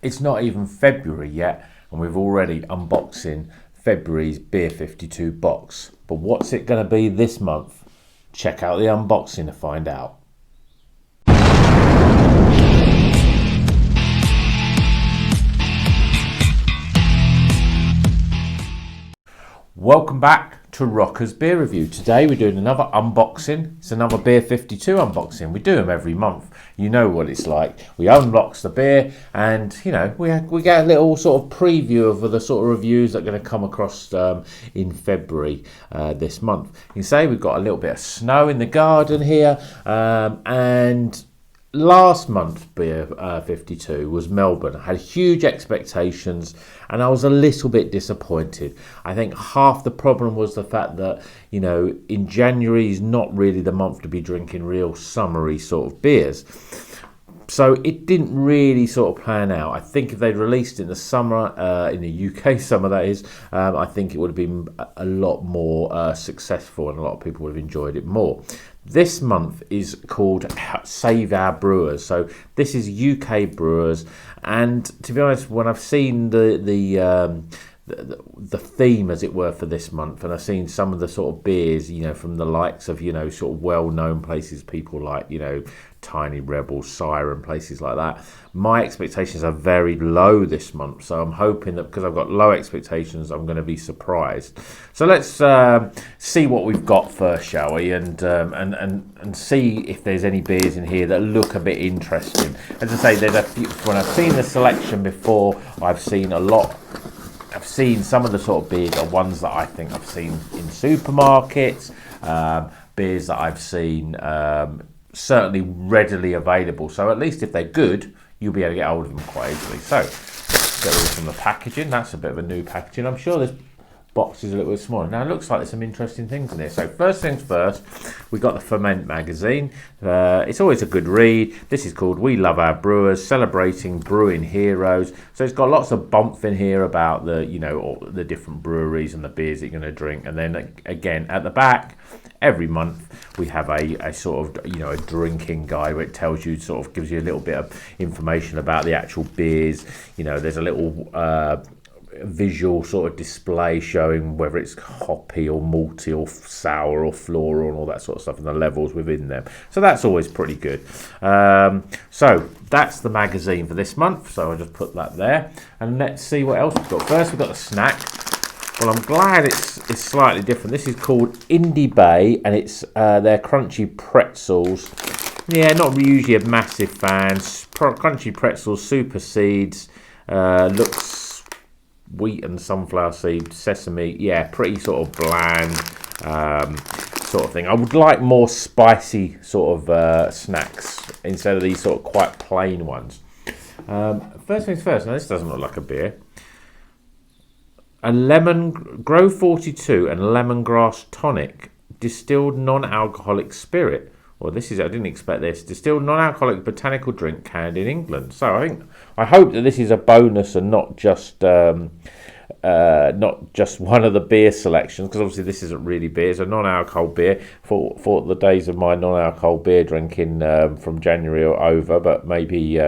It's not even February yet, and we've already unboxing February's Beer52 box. But what's it going to be this month? Check out the unboxing to find out. Welcome back to Rocker's Beer Review. Today we're doing another unboxing. It's another Beer52 unboxing. We do them every month. You know what it's like. We unbox the beer and, you know, we get a little sort of preview of the sort of reviews that are going to come across in February this month. You can say we've got a little bit of snow in the garden here and last month's Beer 52 was Melbourne. I had huge expectations and I was a little bit disappointed. I think half the problem was the fact that, you know, in January is not really the month to be drinking real summery sort of beers. So it didn't really sort of plan out. I think if they'd released it in the summer, in the UK summer that is, I think it would have been a lot more successful and a lot of people would have enjoyed it more. This month is called Save Our Brewers. So this is UK brewers, and to be honest, when I've seen the theme, as it were, for this month, and I've seen some of the sort of beers, you know, from the likes of, you know, sort of well-known places, people like, you know, Tiny Rebel, Siren, places like that. My expectations are very low this month, so I'm hoping that because I've got low expectations, I'm going to be surprised. So let's see what we've got first, shall we? And see if there's any beers in here that look a bit interesting. As I say, there's a few. When I've seen the selection before, I've seen a lot. I've seen some of the sort of beers are ones that I think I've seen in supermarkets, beers that I've seen certainly readily available. So at least if they're good, you'll be able to get hold of them quite easily. So get rid from the packaging. That's a bit of a new packaging. I'm sure this box is a little bit smaller. Now it looks like there's some interesting things in here. So first things first, we got the Ferment magazine. It's always a good read. This is called We Love Our Brewers, Celebrating Brewing Heroes. So it's got lots of bump in here about the, you know, all the different breweries and the beers that you're going to drink. And then again at the back, every month we have a sort of, you know, a drinking guide where it tells you, sort of gives you a little bit of information about the actual beers. You know, there's a little visual sort of display showing whether it's hoppy or malty or sour or floral and all that sort of stuff, and the levels within them. So that's always pretty good. So that's the magazine for this month. So I'll just put that there, and let's see what else we've got. First, we've got the snack. Well, I'm glad it's slightly different. This is called Indie Bay, and it's their crunchy pretzels. Yeah, not usually a massive fan. Crunchy pretzels, super seeds, looks wheat and sunflower seed, sesame. Yeah, pretty sort of bland sort of thing. I would like more spicy sort of snacks instead of these sort of quite plain ones. First things first. Now this doesn't look like a beer. A lemon Grow 42 and lemongrass tonic distilled non-alcoholic spirit. Well, this is, I didn't expect this. Distilled non-alcoholic botanical drink canned in England. So I hope that this is a bonus and not just one of the beer selections, because obviously this isn't really beer. It's a non-alcohol beer. For the days of my non-alcohol beer drinking from January or over, but maybe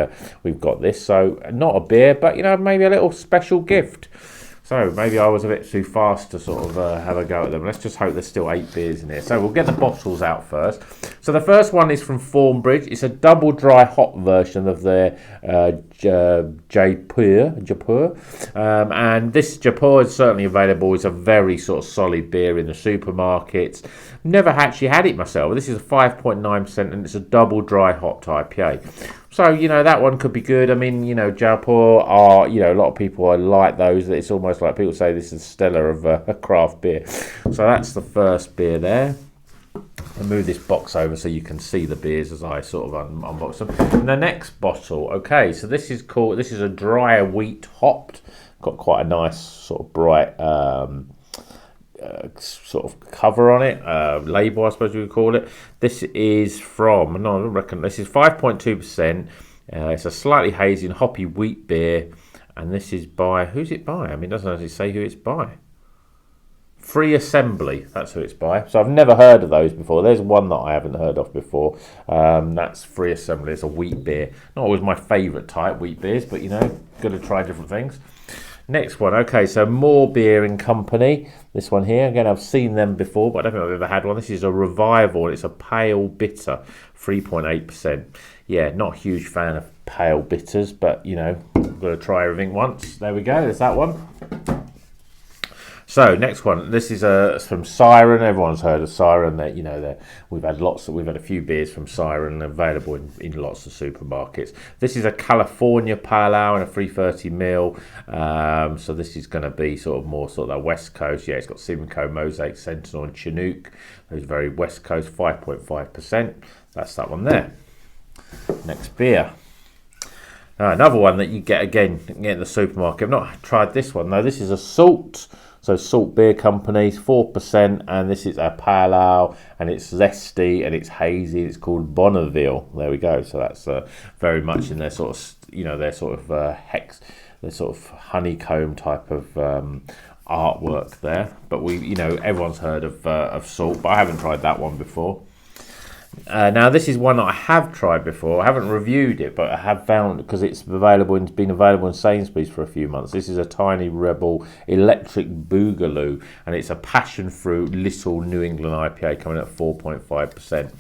we've got this. So not a beer, but, you know, maybe a little special gift. So maybe I was a bit too fast to sort of have a go at them. Let's just hope there's still 8 beers in here. So we'll get the bottles out first. So the first one is from Formbridge. It's a double dry hop version of their Jaipur. And this Jaipur is certainly available. It's a very sort of solid beer in the supermarkets. Never actually had it myself. This is a 5.9% and it's a double dry hopped IPA. So, you know, that one could be good. I mean, you know, Jaipur are, you know, a lot of people are like those. It's almost like people say this is Stella of a craft beer. So that's the first beer there. I'll move this box over so you can see the beers as I sort of unbox them. And the next bottle, okay, so this is a dry wheat hopped. Got quite a nice sort of bright sort of cover on it, label I suppose you would call it. This is from, no, I don't reckon, this is 5.2%. It's a slightly hazy and hoppy wheat beer, and this is by, who's it by? I mean, it doesn't actually say who it's by. Free Assembly, that's who it's by. So I've never heard of those before. There's one that I haven't heard of before. That's Free Assembly. It's a wheat beer. Not always my favourite type, wheat beers, but you know, got to try different things. Next one, okay, so more Beer & Company. This one here, again, I've seen them before, but I don't think I've ever had one. This is a Revival. It's a pale bitter, 3.8%. Yeah, not a huge fan of pale bitters, but, you know, I've got to try everything once. There we go, there's that one. So next one, this is from Siren. Everyone's heard of Siren. That, you know, we've had a few beers from Siren available in lots of supermarkets. This is a California Pale Ale and a 330ml. So this is going to be sort of that West Coast. Yeah, it's got Simcoe, Mosaic, Sentinel, and Chinook. Those very West Coast, 5.5%. That's that one there. Next beer. Another one that you get again in the supermarket. I've not tried this one though. This is a Salt. So Salt Beer Company, 4%, and this is a pale ale, and it's zesty and it's hazy. It's called Bonneville. There we go. So that's very much in their sort of, you know, their sort of their sort of honeycomb type of artwork there. But everyone's heard of Salt, but I haven't tried that one before. Now this is one that I have tried before. I haven't reviewed it, but I have found, because it's been available in Sainsbury's for a few months. This is a Tiny Rebel Electric Boogaloo, and it's a passion fruit little New England IPA coming at 4.5%.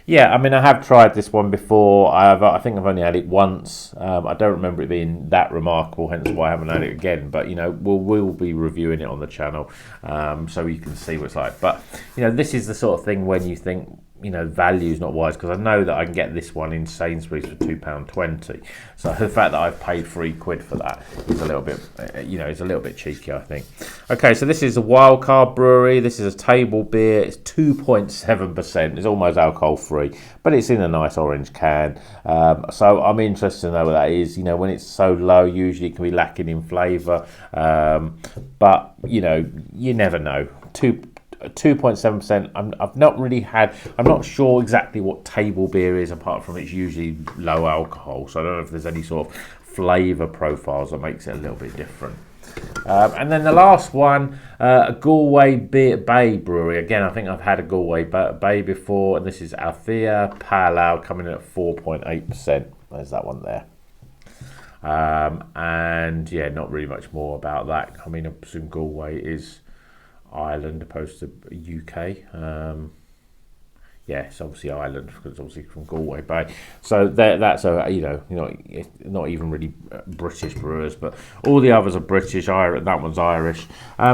Yeah, I mean, I have tried this one before. I think I've only had it once. I don't remember it being that remarkable, hence why I haven't had it again. But, you know, we'll be reviewing it on the channel, so you can see what it's like. But, you know, this is the sort of thing when you think, you know, value is not wise, because I know that I can get this one in Sainsbury's for £2.20. So the fact that I've paid £3 for that is a little bit, you know, it's a little bit cheeky, I think. Okay, so this is a Wildcard brewery. This is a table beer. It's 2.7%. It's almost alcohol free, but it's in a nice orange can. So I'm interested to know what that is. You know, when it's so low, usually it can be lacking in flavour. But, you know, you never know. 2.7%. I'm not sure exactly what table beer is, apart from it's usually low alcohol. So I don't know if there's any sort of flavour profiles that makes it a little bit different. And then the last one, a Galway Bay brewery. Again, I think I've had a Galway Bay before, and this is Althea Pale Ale coming in at 4.8%. There's that one there. And yeah, not really much more about that. I mean, I presume Galway is Ireland opposed to UK. Yeah, it's obviously Ireland, because it's obviously from Galway Bay. So that's not even really British brewers, but all the others are British. That one's Irish.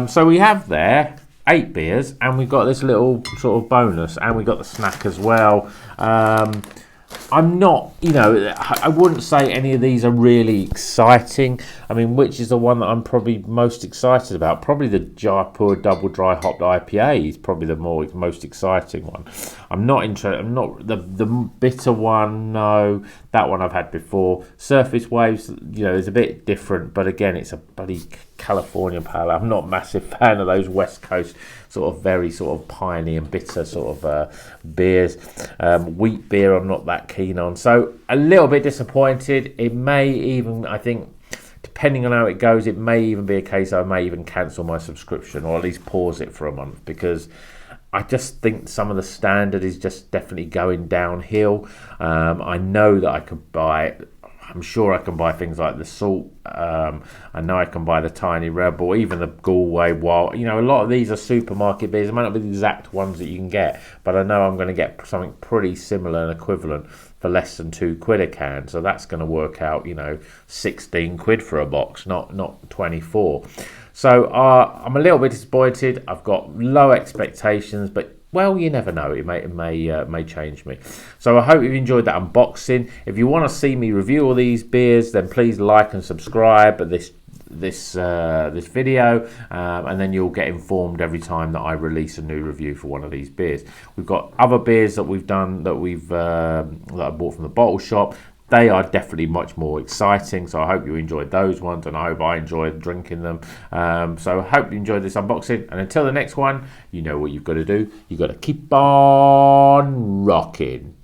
So we have there 8 beers, and we've got this little sort of bonus, and we've got the snack as well. I'm not, you know, I wouldn't say any of these are really exciting. I mean, which is the one that I'm probably most excited about? Probably the Jaipur Double Dry Hopped IPA is probably the most exciting one. I'm not interested. I'm not the bitter one. No, that one I've had before. Surface Waves, you know, is a bit different, but again, it's a bloody California pale. I'm not a massive fan of those West Coast sort of very sort of piney and bitter sort of beers. Wheat beer I'm not that keen on, so a little bit disappointed. It may even, I think, depending on how it goes, it may even be a case I may even cancel my subscription, or at least pause it for a month, because I just think some of the standard is just definitely going downhill. I know that I could buy, I'm sure I can buy things like the Salt. I know I can buy the Tiny Rebel, even the Galway Wild. You know, a lot of these are supermarket beers. It might not be the exact ones that you can get, but I know I'm going to get something pretty similar and equivalent for less than £2 a can. So that's going to work out, you know, £16 for a box, not 24. So I'm a little bit disappointed. I've got low expectations, but well, you never know. It may change me. So I hope you've enjoyed that unboxing. If you want to see me review all these beers, then please like and subscribe at this video, and then you'll get informed every time that I release a new review for one of these beers. We've got other beers that we've done that I bought from the bottle shop. They are definitely much more exciting, so I hope you enjoyed those ones, and I hope I enjoyed drinking them. So I hope you enjoyed this unboxing, and until the next one, you know what you've got to do. You've got to keep on rocking.